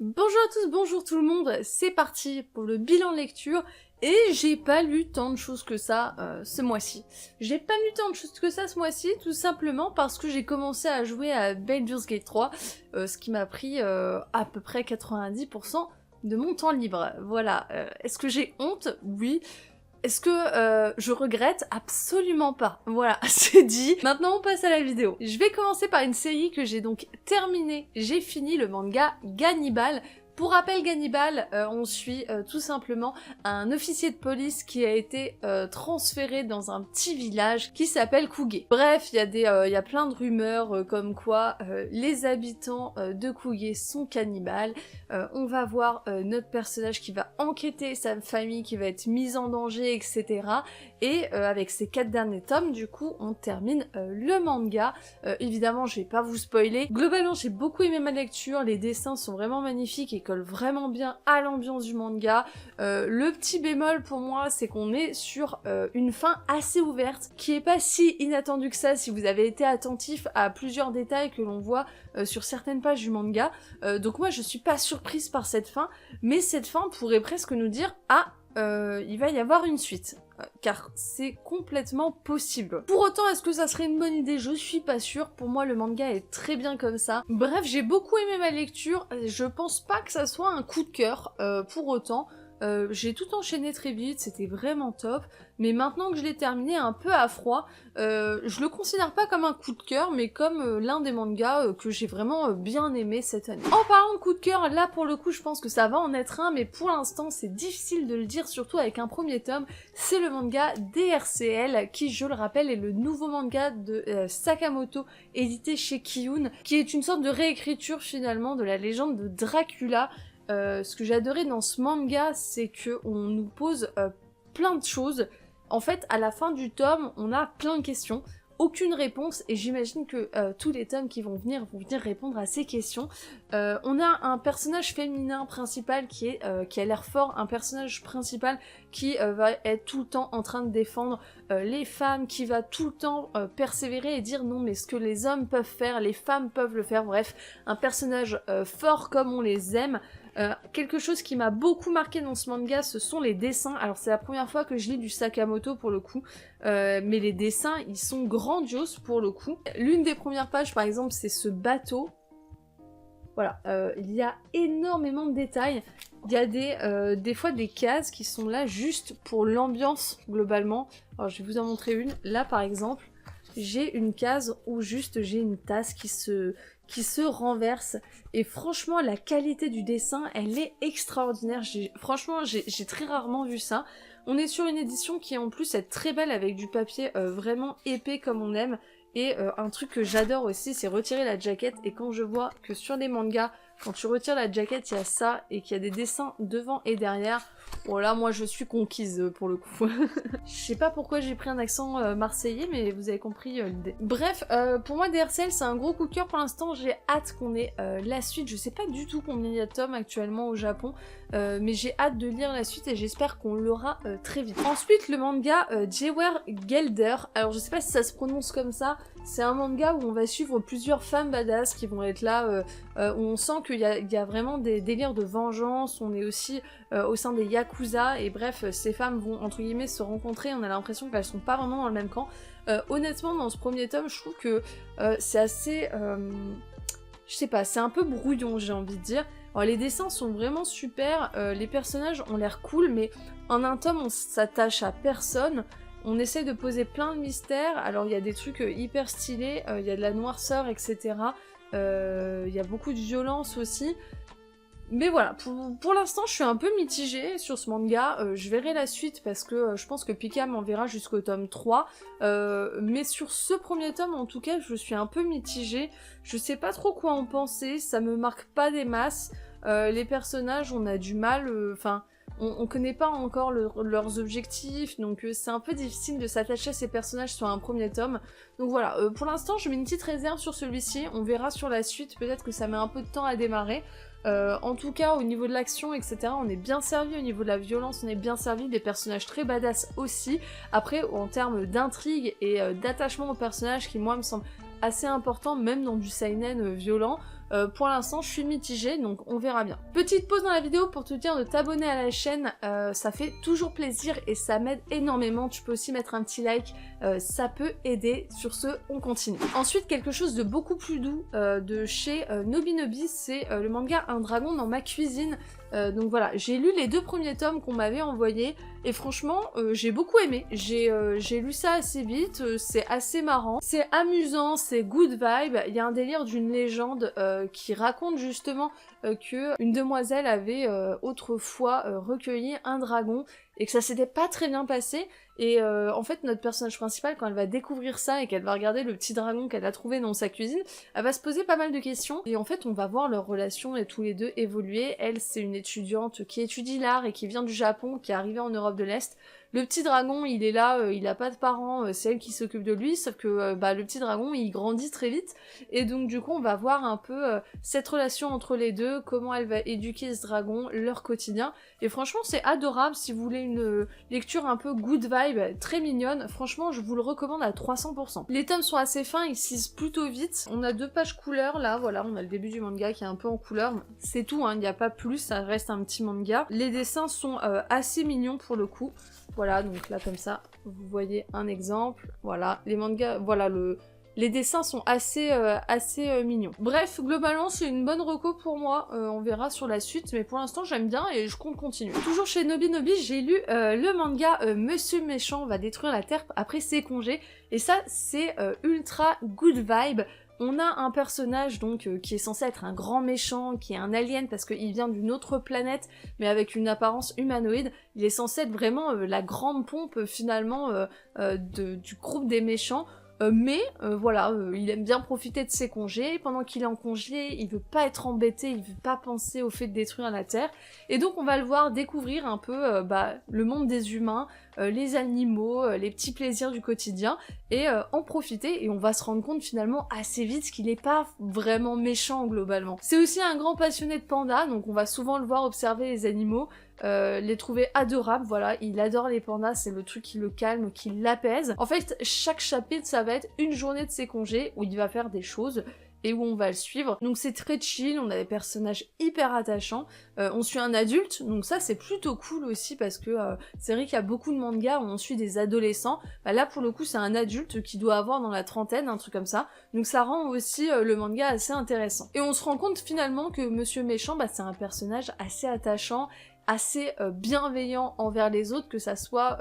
Bonjour à tous, bonjour tout le monde, c'est parti pour le bilan de lecture et j'ai pas lu tant de choses que ça ce mois-ci. J'ai pas lu tant de choses que ça ce mois-ci tout simplement parce que j'ai commencé à jouer à Baldur's Gate 3, ce qui m'a pris à peu près 90% de mon temps libre. Voilà, est-ce que j'ai honte? Oui. Est-ce que je regrette? Absolument pas. Voilà, c'est dit. Maintenant on passe à la vidéo. Je vais commencer par une série que j'ai donc terminée. J'ai fini le manga Gannibal. Pour rappel, Gannibal, on suit tout simplement un officier de police qui a été transféré dans un petit village qui s'appelle Kougué. Bref, il y a plein de rumeurs comme quoi les habitants de Kougué sont cannibales. On va voir notre personnage qui va enquêter sa famille, qui va être mise en danger, etc. Et avec ces 4 derniers tomes, du coup, on termine le manga. Évidemment, je vais pas vous spoiler. Globalement, j'ai beaucoup aimé ma lecture, les dessins sont vraiment magnifiques et collent vraiment bien à l'ambiance du manga. Le petit bémol pour moi, c'est qu'on est sur une fin assez ouverte, qui est pas si inattendue que ça si vous avez été attentif à plusieurs détails que l'on voit sur certaines pages du manga. Donc moi, je suis pas surprise par cette fin, mais cette fin pourrait presque nous dire « Ah, il va y avoir une suite ». Car c'est complètement possible. Pour autant, est-ce que ça serait une bonne idée? Je suis pas sûre. Pour moi, le manga est très bien comme ça. Bref, j'ai beaucoup aimé ma lecture. Je pense pas que ça soit un coup de cœur pour autant. J'ai tout enchaîné très vite, c'était vraiment top, mais maintenant que je l'ai terminé un peu à froid, je le considère pas comme un coup de cœur, mais comme l'un des mangas que j'ai vraiment bien aimé cette année. En parlant de coup de cœur, là pour le coup je pense que ça va en être un, mais pour l'instant c'est difficile de le dire, surtout avec un premier tome, c'est le manga DRCL, qui je le rappelle est le nouveau manga de Sakamoto, édité chez Kiyun, qui est une sorte de réécriture finalement de la légende de Dracula. Ce que j'ai adoré dans ce manga, c'est que on nous pose plein de choses. En fait, à la fin du tome, on a plein de questions, aucune réponse, et j'imagine que tous les tomes qui vont venir répondre à ces questions. On a un personnage féminin principal qui a l'air fort, un personnage principal qui va être tout le temps en train de défendre les femmes, qui va tout le temps persévérer et dire non mais ce que les hommes peuvent faire, les femmes peuvent le faire, bref, un personnage fort comme on les aime. Quelque chose qui m'a beaucoup marqué dans ce manga, ce sont les dessins. Alors c'est la première fois que je lis du Sakamoto pour le coup, mais les dessins, ils sont grandioses pour le coup. L'une des premières pages par exemple, c'est ce bateau. Voilà, il y a énormément de détails. Il y a des fois des cases qui sont là juste pour l'ambiance globalement. Alors je vais vous en montrer une. Là par exemple, j'ai une case où juste j'ai une tasse qui se renverse, et franchement la qualité du dessin elle est extraordinaire. Franchement j'ai très rarement vu ça. On est sur une édition qui en plus est très belle avec du papier vraiment épais comme on aime, et un truc que j'adore aussi c'est retirer la jaquette, et quand je vois que sur des mangas quand tu retires la jaquette il y a ça et qu'il y a des dessins devant et derrière, voilà, moi je suis conquise pour le coup. Je sais pas pourquoi j'ai pris un accent marseillais, mais vous avez compris l'idée. Bref, pour moi DRCL c'est un gros coup de cœur pour l'instant, j'ai hâte qu'on ait la suite. Je sais pas du tout combien il y a de tomes actuellement au Japon, mais j'ai hâte de lire la suite et j'espère qu'on l'aura très vite. Ensuite le manga Jewer Gelder, alors je sais pas si ça se prononce comme ça, c'est un manga où on va suivre plusieurs femmes badass qui vont être là, où on sent qu'il y a vraiment des délires de vengeance, on est aussi au sein des Yakuza, et bref, ces femmes vont entre guillemets se rencontrer, on a l'impression qu'elles sont pas vraiment dans le même camp. Honnêtement, dans ce premier tome, je trouve que c'est assez... je sais pas, c'est un peu brouillon, j'ai envie de dire. Alors les dessins sont vraiment super, les personnages ont l'air cool, mais en un tome, on s'attache à personne. On essaie de poser plein de mystères, alors il y a des trucs hyper stylés, il y a de la noirceur, etc. Il y a beaucoup de violence aussi. Mais voilà, pour l'instant je suis un peu mitigée sur ce manga, je verrai la suite parce que je pense que Pika m'enverra jusqu'au tome 3, mais sur ce premier tome en tout cas je suis un peu mitigée, je sais pas trop quoi en penser, ça me marque pas des masses, les personnages on a du mal, enfin... on connaît pas encore leurs objectifs, donc c'est un peu difficile de s'attacher à ces personnages sur un premier tome. Donc voilà, pour l'instant je mets une petite réserve sur celui-ci, on verra sur la suite, peut-être que ça met un peu de temps à démarrer. En tout cas au niveau de l'action etc, on est bien servi, au niveau de la violence on est bien servi, des personnages très badass aussi. Après en termes d'intrigue et d'attachement aux personnages qui moi me semble assez important, même dans du seinen violent, Pour l'instant je suis mitigée, donc on verra bien. Petite pause dans la vidéo pour te dire de t'abonner à la chaîne, ça fait toujours plaisir et ça m'aide énormément. Tu peux aussi mettre un petit like, ça peut aider. Sur ce, on continue. Ensuite, quelque chose de beaucoup plus doux de chez Nobinobi, c'est le manga Un dragon dans ma cuisine. Donc voilà, j'ai lu les 2 premiers tomes qu'on m'avait envoyés et franchement j'ai beaucoup aimé. J'ai lu ça assez vite, c'est assez marrant, c'est amusant, c'est good vibe. Il y a un délire d'une légende qui raconte justement que une demoiselle avait autrefois recueilli un dragon et que ça s'était pas très bien passé. Et en fait, notre personnage principal, quand elle va découvrir ça et qu'elle va regarder le petit dragon qu'elle a trouvé dans sa cuisine, elle va se poser pas mal de questions. Et en fait, on va voir leur relation et tous les deux évoluer. Elle, c'est une étudiante qui étudie l'art et qui vient du Japon, qui est arrivée en Europe de l'Est. Le petit dragon, il est là, il a pas de parents, c'est elle qui s'occupe de lui, sauf que le petit dragon, il grandit très vite. Et donc du coup, on va voir un peu cette relation entre les deux, comment elle va éduquer ce dragon, leur quotidien. Et franchement, c'est adorable. Si vous voulez une lecture un peu good vibe, très mignonne, franchement, je vous le recommande à 300%. Les tomes sont assez fins, ils se lisent plutôt vite. On a 2 pages couleur, là, voilà, on a le début du manga qui est un peu en couleur. C'est tout, hein, il n'y a pas plus, ça reste un petit manga. Les dessins sont assez mignons pour le coup. Voilà, donc là comme ça, vous voyez un exemple. Voilà, les mangas, voilà, les dessins sont assez mignons. Bref, globalement, c'est une bonne reco pour moi. On verra sur la suite, mais pour l'instant, j'aime bien et je compte continuer. Toujours chez Nobinobi, j'ai lu le manga Monsieur Méchant va détruire la Terre après ses congés. Et ça, c'est ultra good vibe. On a un personnage donc qui est censé être un grand méchant, qui est un alien parce qu'il vient d'une autre planète, mais avec une apparence humanoïde. Il est censé être vraiment la grande pompe finalement du groupe des méchants. Voilà, il aime bien profiter de ses congés. Pendant qu'il est en congé, il veut pas être embêté, il veut pas penser au fait de détruire la Terre. Et donc on va le voir découvrir un peu le monde des humains, les animaux, les petits plaisirs du quotidien, et en profiter. Et on va se rendre compte finalement assez vite qu'il est pas vraiment méchant globalement. C'est aussi un grand passionné de pandas, donc on va souvent le voir observer les animaux, les trouver adorables, voilà, il adore les pandas, c'est le truc qui le calme, qui l'apaise. En fait, chaque chapitre, ça va être une journée de ses congés où il va faire des choses et où on va le suivre. Donc c'est très chill, on a des personnages hyper attachants, on suit un adulte, donc ça c'est plutôt cool aussi parce que c'est vrai qu'il y a beaucoup de mangas où on suit des adolescents, là pour le coup c'est un adulte qui doit avoir dans la trentaine, un truc comme ça, donc ça rend aussi le manga assez intéressant. Et on se rend compte finalement que Monsieur Méchant, c'est un personnage assez attachant, assez bienveillant envers les autres, que ça soit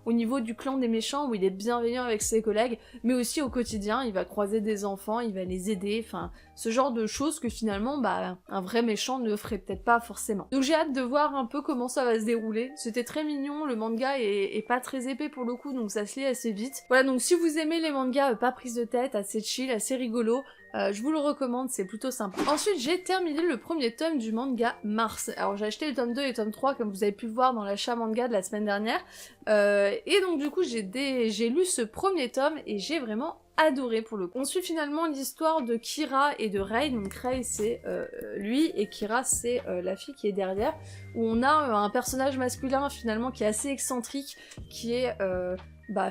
au niveau du clan des méchants où il est bienveillant avec ses collègues, mais aussi au quotidien, il va croiser des enfants, il va les aider, enfin ce genre de choses que finalement un vrai méchant ne ferait peut-être pas forcément. Donc j'ai hâte de voir un peu comment ça va se dérouler. C'était très mignon, le manga est pas très épais pour le coup, donc ça se lit assez vite. Voilà, donc si vous aimez les mangas pas prise de tête, assez chill, assez rigolo, je vous le recommande, c'est plutôt sympa. Ensuite, j'ai terminé le premier tome du manga Mars. Alors j'ai acheté le tome 2 et le tome 3, comme vous avez pu le voir dans l'achat manga de la semaine dernière. Et donc du coup, j'ai lu ce premier tome et j'ai vraiment adoré pour le coup. On suit finalement l'histoire de Kira et de Rei. Donc Rei c'est lui et Kira c'est la fille qui est derrière. Où on a un personnage masculin finalement qui est assez excentrique, qui est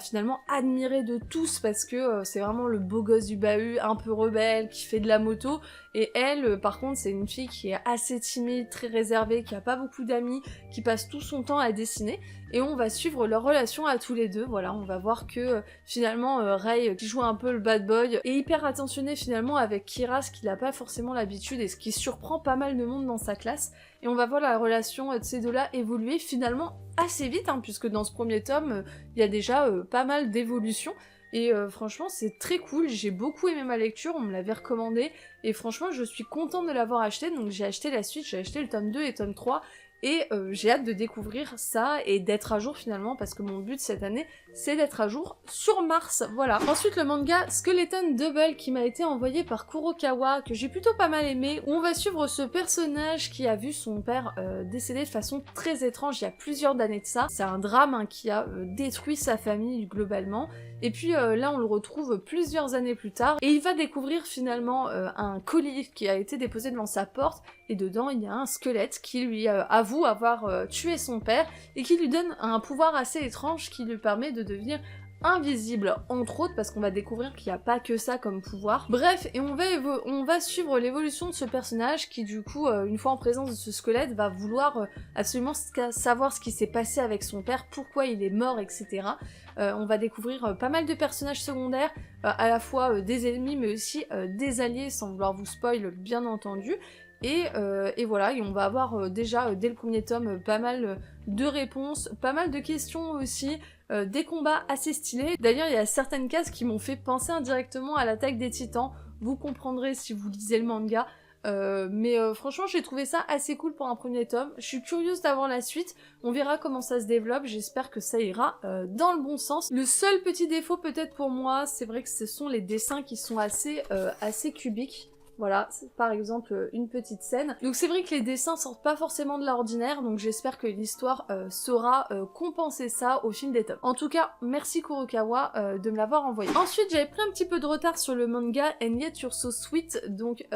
finalement admiré de tous parce que c'est vraiment le beau gosse du bahut, un peu rebelle, qui fait de la moto. Et elle, par contre, c'est une fille qui est assez timide, très réservée, qui a pas beaucoup d'amis, qui passe tout son temps à dessiner. Et on va suivre leur relation à tous les deux, voilà, on va voir que finalement Rei, qui joue un peu le bad boy, est hyper attentionné finalement avec Kira, ce qu'il a pas forcément l'habitude et ce qui surprend pas mal de monde dans sa classe. Et on va voir la relation de ces deux-là évoluer finalement assez vite, puisque dans ce premier tome, il y a déjà pas mal d'évolutions. Et franchement, c'est très cool, j'ai beaucoup aimé ma lecture, on me l'avait recommandé, et franchement, je suis contente de l'avoir acheté, donc j'ai acheté la suite, j'ai acheté le tome 2 et le tome 3, et j'ai hâte de découvrir ça et d'être à jour finalement, parce que mon but cette année, c'est d'être à jour sur Mars, voilà. Ensuite, le manga Skeleton Double qui m'a été envoyé par Kurokawa, que j'ai plutôt pas mal aimé, où on va suivre ce personnage qui a vu son père décéder de façon très étrange il y a plusieurs années de ça. C'est un drame qui a détruit sa famille globalement. Et puis là, on le retrouve plusieurs années plus tard, et il va découvrir finalement un colis qui a été déposé devant sa porte, et dedans il y a un squelette qui lui avoue avoir tué son père, et qui lui donne un pouvoir assez étrange qui lui permet de devenir invisible, entre autres, parce qu'on va découvrir qu'il n'y a pas que ça comme pouvoir. Bref, et on va suivre l'évolution de ce personnage qui, du coup, une fois en présence de ce squelette, va vouloir absolument savoir ce qui s'est passé avec son père, pourquoi il est mort, etc. On va découvrir pas mal de personnages secondaires, à la fois des ennemis, mais aussi des alliés, sans vouloir vous spoil, bien entendu. Et voilà, et on va avoir déjà, dès le premier tome, pas mal de réponses, pas mal de questions aussi, des combats assez stylés. D'ailleurs, il y a certaines cases qui m'ont fait penser indirectement à l'attaque des titans, vous comprendrez si vous lisez le manga, mais franchement j'ai trouvé ça assez cool pour un premier tome. Je suis curieuse d'avoir la suite, on verra comment ça se développe, j'espère que ça ira dans le bon sens. Le seul petit défaut peut-être pour moi, c'est vrai que ce sont les dessins qui sont assez cubiques. Voilà, c'est par exemple une petite scène. Donc c'est vrai que les dessins sortent pas forcément de l'ordinaire, donc j'espère que l'histoire saura compenser ça au fil des tomes. En tout cas, merci Kurokawa de me l'avoir envoyé. Ensuite, j'avais pris un petit peu de retard sur le manga And Yet You're So Sweet, donc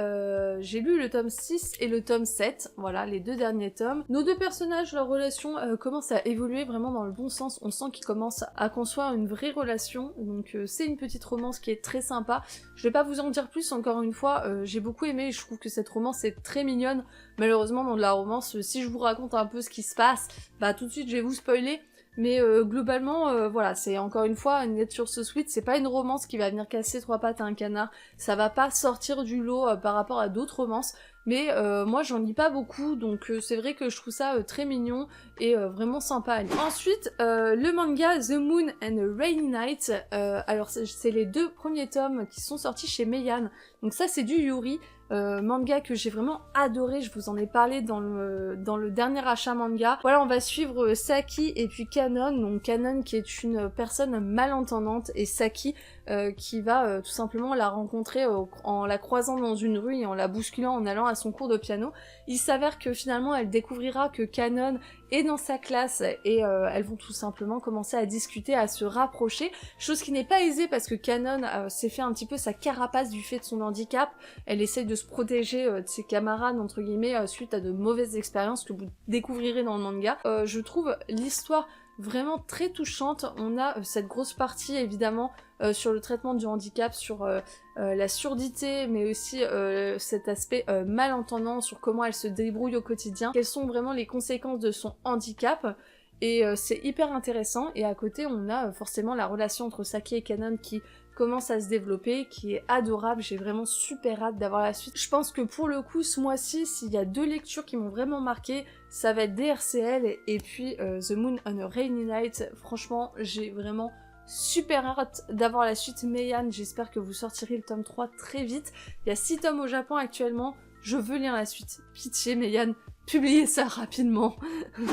j'ai lu le tome 6 et le tome 7, voilà, les deux derniers tomes. Nos deux personnages, leur relation commence à évoluer vraiment dans le bon sens, on sent qu'ils commencent à construire une vraie relation, donc c'est une petite romance qui est très sympa. Je vais pas vous en dire plus, encore une fois, j'ai beaucoup aimé, je trouve que cette romance est très mignonne. Malheureusement dans de la romance, si je vous raconte un peu ce qui se passe, bah tout de suite je vais vous spoiler. Mais globalement, voilà, c'est encore une fois une lettre sur ce sweet, c'est pas une romance qui va venir casser trois pattes à un canard, ça va pas sortir du lot par rapport à d'autres romances, mais moi j'en lis pas beaucoup, donc c'est vrai que je trouve ça très mignon et vraiment sympa à lire. Ensuite, le manga The Moon and a Rainy Night, alors c'est les deux premiers tomes qui sont sortis chez Meian, donc ça c'est du Yuri, manga que j'ai vraiment adoré, je vous en ai parlé dans le dernier achat manga. Voilà, on va suivre Saki et puis Kanon, donc Kanon qui est une personne malentendante et Saki qui va tout simplement la rencontrer en la croisant dans une rue et en la bousculant en allant à son cours de piano. Il s'avère que finalement elle découvrira que Kanon est dans sa classe et elles vont tout simplement commencer à discuter, à se rapprocher, chose qui n'est pas aisée parce que Kanon s'est fait un petit peu sa carapace du fait de son handicap, elle essaye de se protéger de ses camarades entre guillemets suite à de mauvaises expériences que vous découvrirez dans le manga. Je trouve l'histoire vraiment très touchante, on a cette grosse partie évidemment sur le traitement du handicap, sur la surdité, mais aussi cet aspect malentendant, sur comment elle se débrouille au quotidien, quelles sont vraiment les conséquences de son handicap, et c'est hyper intéressant. Et à côté on a forcément la relation entre Saki et Kanon qui commence à se développer, qui est adorable, j'ai vraiment super hâte d'avoir la suite. Je pense que pour le coup, ce mois-ci, s'il y a deux lectures qui m'ont vraiment marqué, ça va être DRCL et puis The Moon on a Rainy Night. Franchement, j'ai vraiment super hâte d'avoir la suite. Meian, j'espère que vous sortirez le tome 3 très vite. Il y a 6 tomes au Japon actuellement, je veux lire la suite. Pitié Meian, publiez ça rapidement.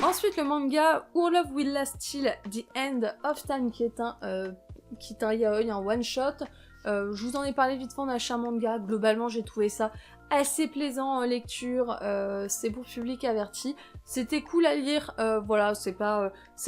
Ensuite, le manga Our Love Will Last Till The End of Time, qui est un yaoi, un one-shot. Je vous en ai parlé vite fait en achat manga. Globalement, j'ai trouvé ça assez plaisant en lecture. C'est pour public averti. C'était cool à lire. Voilà, c'est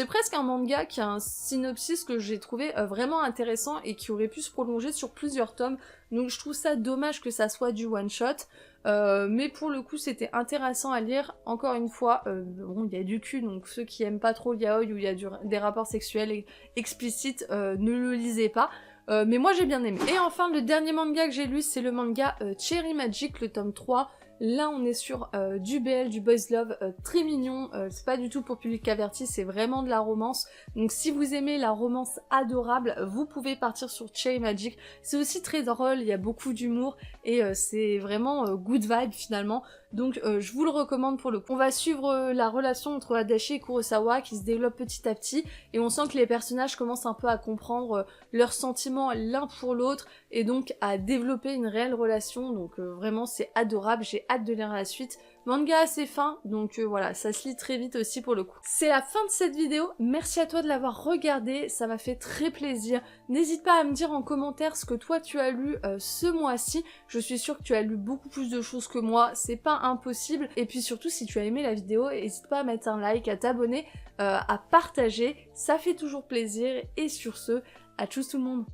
presque un manga qui a un synopsis que j'ai trouvé vraiment intéressant et qui aurait pu se prolonger sur plusieurs tomes. Donc je trouve ça dommage que ça soit du one-shot. Mais pour le coup c'était intéressant à lire. Encore une fois, bon, il y a du cul, donc ceux qui aiment pas trop le yaoi où il y a des rapports sexuels explicites, ne le lisez pas. Mais moi j'ai bien aimé. Et enfin le dernier manga que j'ai lu, c'est le manga Cherry Magic, le tome 3. Là on est sur du BL, du boys love, très mignon, c'est pas du tout pour public averti, c'est vraiment de la romance. Donc si vous aimez la romance adorable, vous pouvez partir sur Cherry Magic. C'est aussi très drôle, il y a beaucoup d'humour et c'est vraiment good vibe finalement. Donc je vous le recommande pour le coup. On va suivre la relation entre Adachi et Kurosawa qui se développe petit à petit et on sent que les personnages commencent un peu à comprendre leurs sentiments l'un pour l'autre et donc à développer une réelle relation. Donc vraiment c'est adorable, j'ai hâte de lire la suite. Manga assez fin, donc voilà, ça se lit très vite aussi pour le coup. C'est la fin de cette vidéo, merci à toi de l'avoir regardée, ça m'a fait très plaisir. N'hésite pas à me dire en commentaire ce que toi tu as lu ce mois-ci, je suis sûre que tu as lu beaucoup plus de choses que moi, c'est pas impossible. Et puis surtout si tu as aimé la vidéo, n'hésite pas à mettre un like, à t'abonner, à partager, ça fait toujours plaisir. Et sur ce, à tchuss tout le monde.